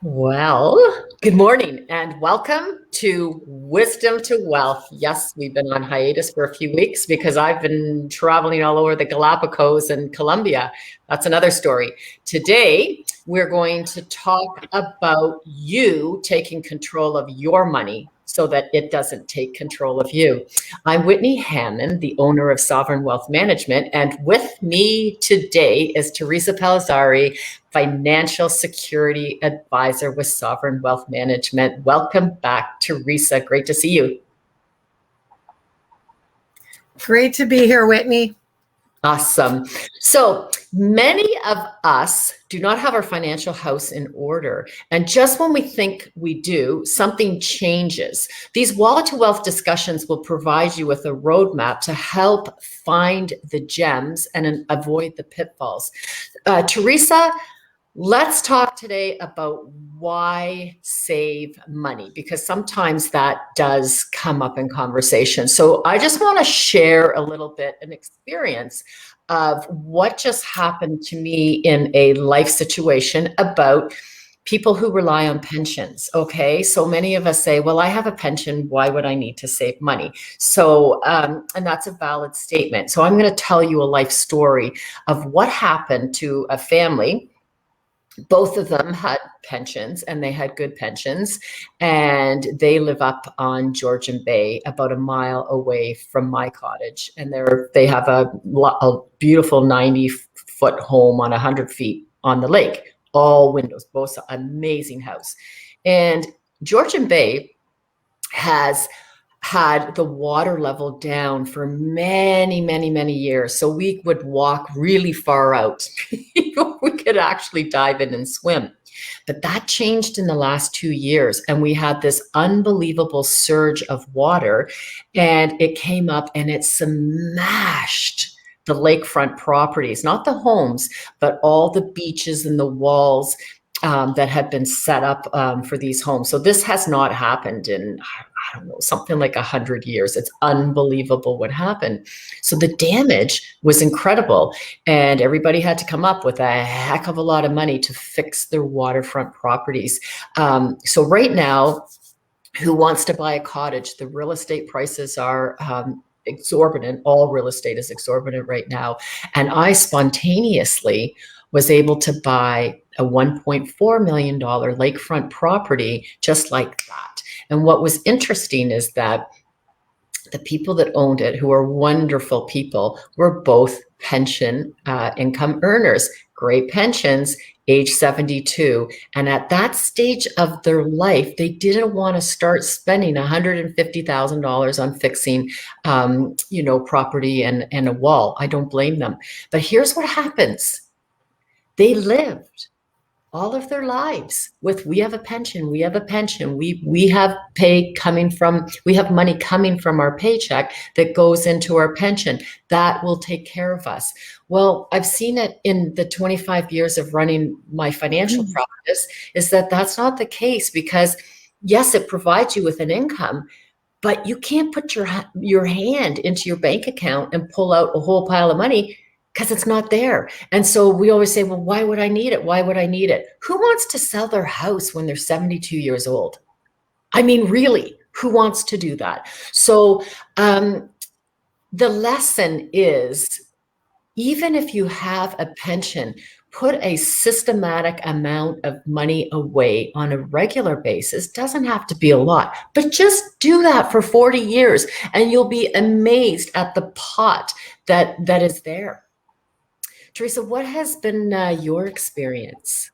Well, good morning and welcome to Wisdom to Wealth. Yes, we've been on hiatus for a few weeks because I've been traveling all over the Galapagos and Colombia. That's another story. Today, we're going to talk about you taking control of your money so that it doesn't take control of you. I'm Whitney Hammond, the owner of Sovereign Wealth Management, and with me today is Theresa Pellizzari, Financial Security Advisor with Sovereign Wealth Management. Welcome back, Theresa. Great to see you. Great to be here, Whitney. Awesome. So many of us do not have our financial house in order. And just when we think we do, something changes. These wallet to wealth discussions will provide you with a roadmap to help find the gems and avoid the pitfalls. Theresa, let's talk today about why save money, because sometimes that does come up in conversation. So I just want to share a little bit an experience of what just happened to me in a life situation about people who rely on pensions. Okay, so many of us say, well, I have a pension, why would I need to save money? So, and that's a valid statement. So I'm going to tell you a life story of what happened to a family. Both of them had pensions and they had good pensions, and they live up on Georgian Bay about a mile away from my cottage. And they have a beautiful 90-foot home on 100 feet on the lake, all windows, both amazing house. And Georgian Bay has had the water level down for many, many, many years. So we would walk really far out. We could actually dive in and swim. But that changed in the last 2 years. And we had this unbelievable surge of water, and it came up and it smashed the lakefront properties, not the homes, but all the beaches and the walls that had been set up for these homes. So this has not happened in, I don't know, something like 100 years. It's unbelievable what happened. So the damage was incredible, and everybody had to come up with a heck of a lot of money to fix their waterfront properties. So right now, who wants to buy a cottage? The real estate prices are exorbitant. All real estate is exorbitant right now. And I spontaneously was able to buy a $1.4 million lakefront property just like that. And what was interesting is that the people that owned it, who are wonderful people, were both pension income earners, great pensions, age 72. And at that stage of their life, they didn't want to start spending $150,000 on fixing, property and a wall. I don't blame them. But here's what happens. They lived all of their lives with, we have a pension, we have a pension, we have we have money coming from our paycheck that goes into our pension. That will take care of us. Well, I've seen it in the 25 years of running my financial practice, is that that's not the case, because yes, it provides you with an income, but you can't put your hand into your bank account and pull out a whole pile of money, because it's not there. And so we always say, well, why would I need it? Why would I need it? Who wants to sell their house when they're 72 years old? I mean, really, who wants to do that? So the lesson is, even if you have a pension, put a systematic amount of money away on a regular basis. Doesn't have to be a lot, but just do that for 40 years and you'll be amazed at the pot that is there. Theresa, what has been your experience?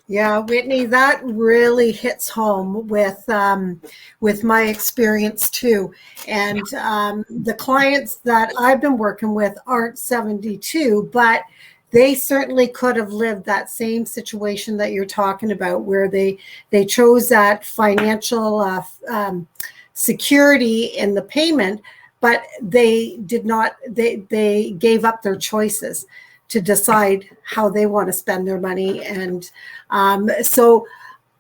Yeah, Whitney, that really hits home with my experience too. And the clients that I've been working with aren't 72, but they certainly could have lived that same situation that you're talking about, where they chose that financial security in the payment, but they did not, they gave up their choices to decide how they want to spend their money. And so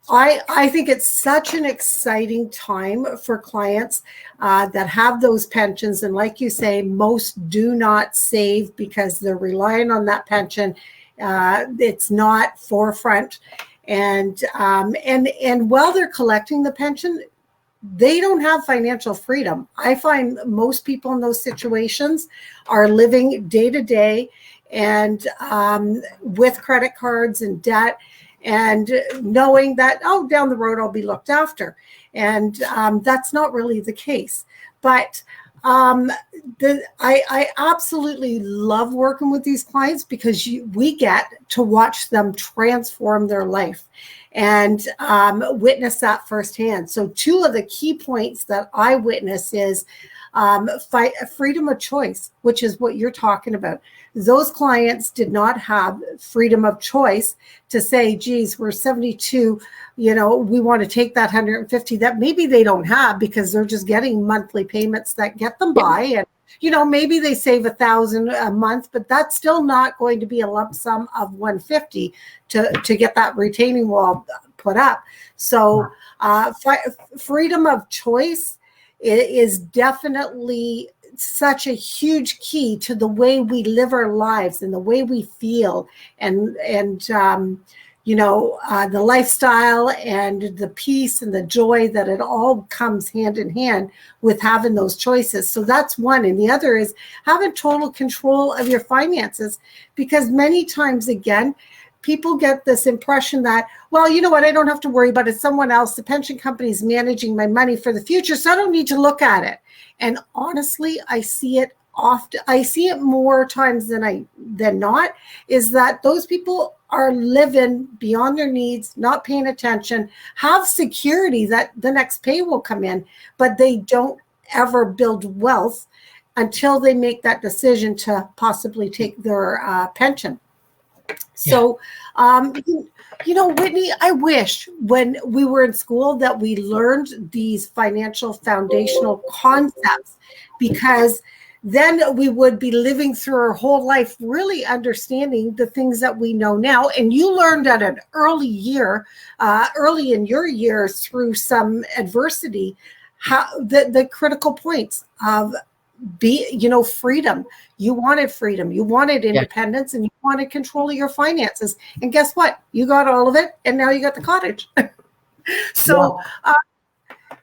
I think it's such an exciting time for clients that have those pensions. And like you say, most do not save because they're relying on that pension. It's not forefront. And while they're collecting the pension, they don't have financial freedom. I find most people in those situations are living day to day and with credit cards and debt, and knowing that, oh, down the road I'll be looked after. And that's not really the case. But I absolutely love working with these clients because we get to watch them transform their life and witness that firsthand. So two of the key points that I witness is freedom of choice, which is what you're talking about. Those clients did not have freedom of choice to say, geez, we're 72, we want to take that 150 that maybe they don't have because they're just getting monthly payments that get them by. And, maybe they save $1,000 a month, but that's still not going to be a lump sum of 150 to get that retaining wall put up. So freedom of choice is definitely such a huge key to the way we live our lives and the way we feel and the lifestyle and the peace and the joy that it all comes hand in hand with having those choices. So that's one. And the other is having total control of your finances, because many times, again, people get this impression that, well, you know what, I don't have to worry about it. Someone else, the pension company is managing my money for the future, so I don't need to look at it. And honestly, I see it often. I see it more times than not, is that those people are living beyond their needs, not paying attention, have security that the next pay will come in, but they don't ever build wealth until they make that decision to possibly take their pension. So, Whitney, I wish when we were in school that we learned these financial foundational concepts, because then we would be living through our whole life really understanding the things that we know now. And you learned at an early in your years through some adversity, how the critical points of freedom. You wanted freedom, you wanted independence, and you wanted control of your finances. And guess what? You got all of it, and now you got the cottage. So,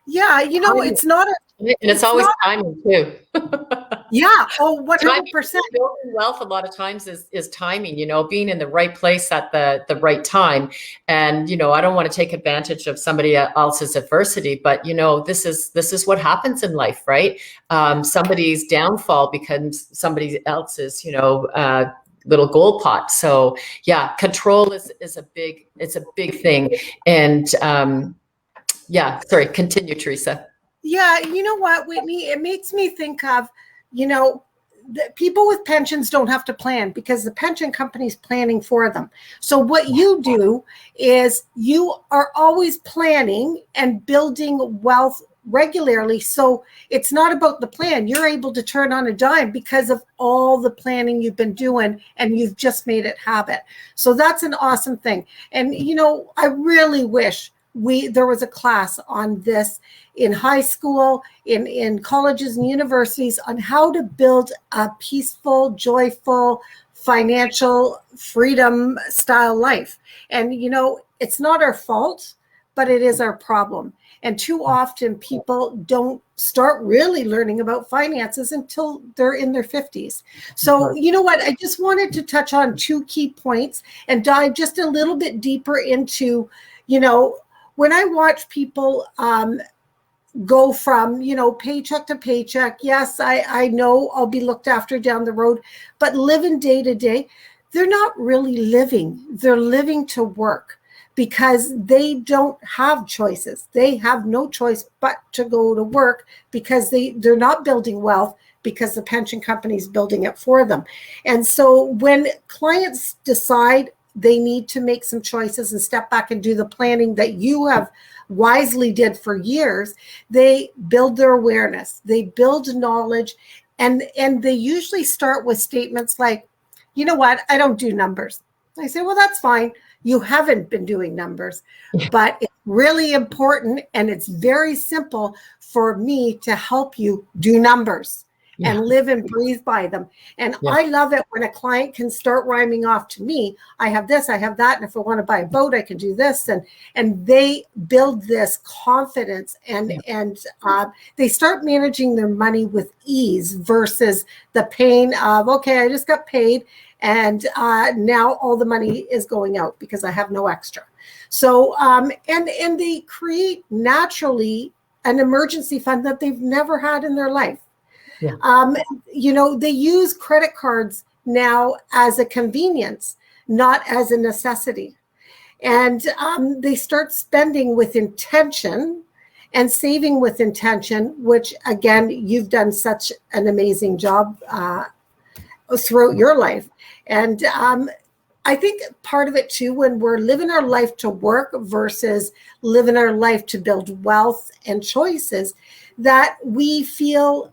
it's not a... And it's always timing too. Yeah. Oh, 100%. Building wealth a lot of times is timing, being in the right place at the right time. And, I don't want to take advantage of somebody else's adversity, but, this is what happens in life, right? Somebody's downfall becomes somebody else's, little gold pot. So control is a big thing. And sorry, continue, Theresa. Yeah, you know what, Whitney? It makes me think of, people with pensions don't have to plan because the pension company's planning for them. So what you do is you are always planning and building wealth regularly. So it's not about the plan. You're able to turn on a dime because of all the planning you've been doing, and you've just made it habit. So that's an awesome thing. And, I really wish there was a class on this in high school, in colleges and universities, on how to build a peaceful, joyful, financial freedom style life. And, it's not our fault, but it is our problem. And too often people don't start really learning about finances until they're in their 50s. So, you know what? I just wanted to touch on two key points and dive just a little bit deeper into, when I watch people go from, paycheck to paycheck, yes, I know I'll be looked after down the road, but living day to day, they're not really living. They're living to work because they don't have choices. They have no choice but to go to work because they're not building wealth because the pension company is building it for them. And so when clients decide they need to make some choices and step back and do the planning that you have wisely did for years, they build their awareness, they build knowledge, and they usually start with statements like, you know what, I don't do numbers. I say, well, that's fine. You haven't been doing numbers, but it's really important, and it's very simple for me to help you do numbers. and live and breathe by them. And I love it when a client can start rhyming off to me, I have this, I have that, and if I want to buy a boat, I can do this. And they build this confidence, and they start managing their money with ease versus the pain of, okay, I just got paid, and now all the money is going out because I have no extra. So, and they create naturally an emergency fund that they've never had in their life. They use credit cards now as a convenience, not as a necessity. And they start spending with intention and saving with intention, which, again, you've done such an amazing job throughout your life. And I think part of it too, when we're living our life to work versus living our life to build wealth and choices, that we feel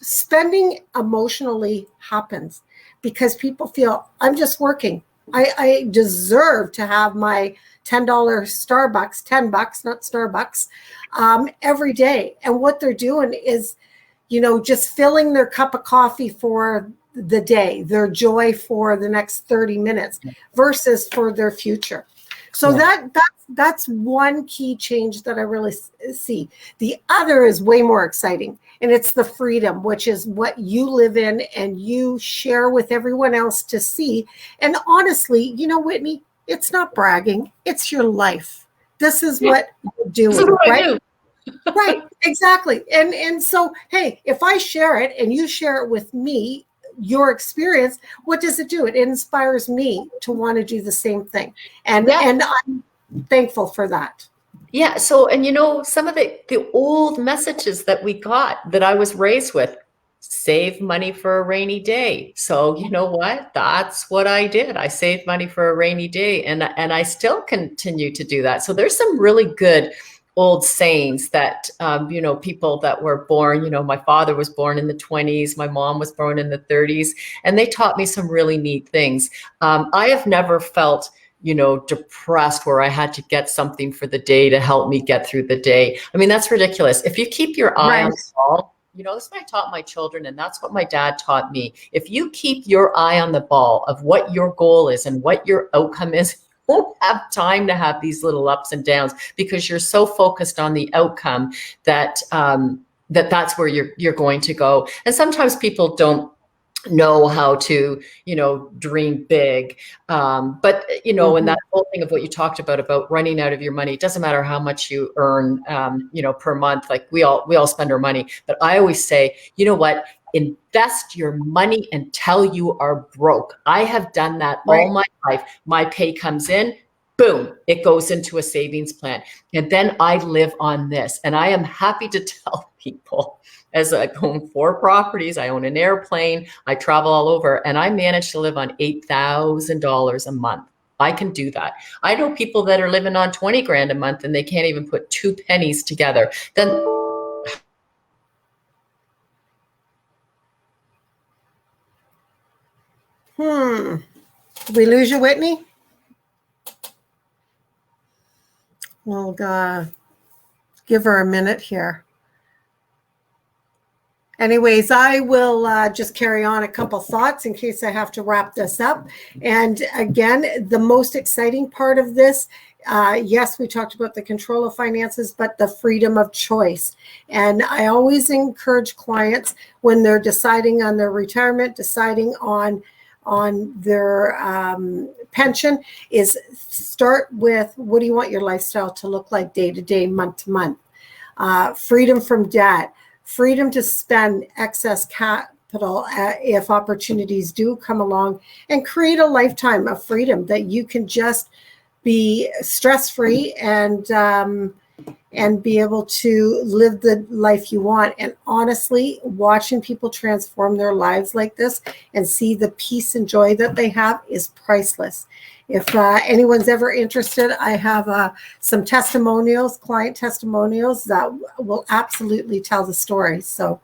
spending emotionally happens because people feel, I'm just working. I deserve to have my $10 Starbucks, $10, not Starbucks, every day. And what they're doing is, just filling their cup of coffee for the day, their joy for the next 30 minutes versus for their future. So that's one key change that I really see. The other is way more exciting, and it's the freedom, which is what you live in and you share with everyone else to see. And honestly, Whitney, it's not bragging, it's your life. This is what you're doing, right? Right, exactly. And so, hey, if I share it and you share it with me, your experience, what does it do? It inspires me to want to do the same thing. And I'm thankful for that. Yeah. So, and some of the old messages that we got that I was raised with, save money for a rainy day. So you know what? That's what I did. I saved money for a rainy day, and I still continue to do that. So there's some really good old sayings that, people that were born, my father was born in the 20s, my mom was born in the 30s, and they taught me some really neat things. I have never felt, depressed where I had to get something for the day to help me get through the day. I mean, that's ridiculous. If you keep your eye on the ball, this is what I taught my children, and that's what my dad taught me. If you keep your eye on the ball of what your goal is and what your outcome is, won't have time to have these little ups and downs because you're so focused on the outcome that that's where you're going to go. And sometimes people don't know how to, dream big. But, and that whole thing of what you talked about running out of your money, it doesn't matter how much you earn, per month, like we all spend our money. But I always say, you know what? Invest your money until you are broke. I have done that all my life. My pay comes in, boom, it goes into a savings plan. And then I live on this. And I am happy to tell people, as I own 4 properties, I own an airplane, I travel all over, and I manage to live on $8,000 a month. I can do that. I know people that are living on 20 grand a month and they can't even put 2 pennies together. Then Did we lose you, Whitney? We'll give her a minute here. Anyways, I will just carry on a couple thoughts in case I have to wrap this up. And again, the most exciting part of this, yes, we talked about the control of finances, but the freedom of choice. And I always encourage clients when they're deciding on their retirement, deciding on their pension, is start with, what do you want your lifestyle to look like day to day, month to month? Freedom from debt. Freedom to spend excess capital if opportunities do come along, and create a lifetime of freedom that you can just be stress-free and be able to live the life you want. And honestly, watching people transform their lives like this and see the peace and joy that they have is priceless. If anyone's ever interested, I have some testimonials, client testimonials that will absolutely tell the story. So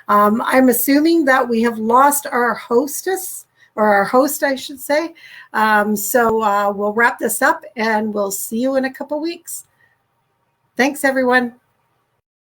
I'm assuming that we have lost our hostess, or our host, I should say. So we'll wrap this up and we'll see you in a couple weeks. Thanks, everyone.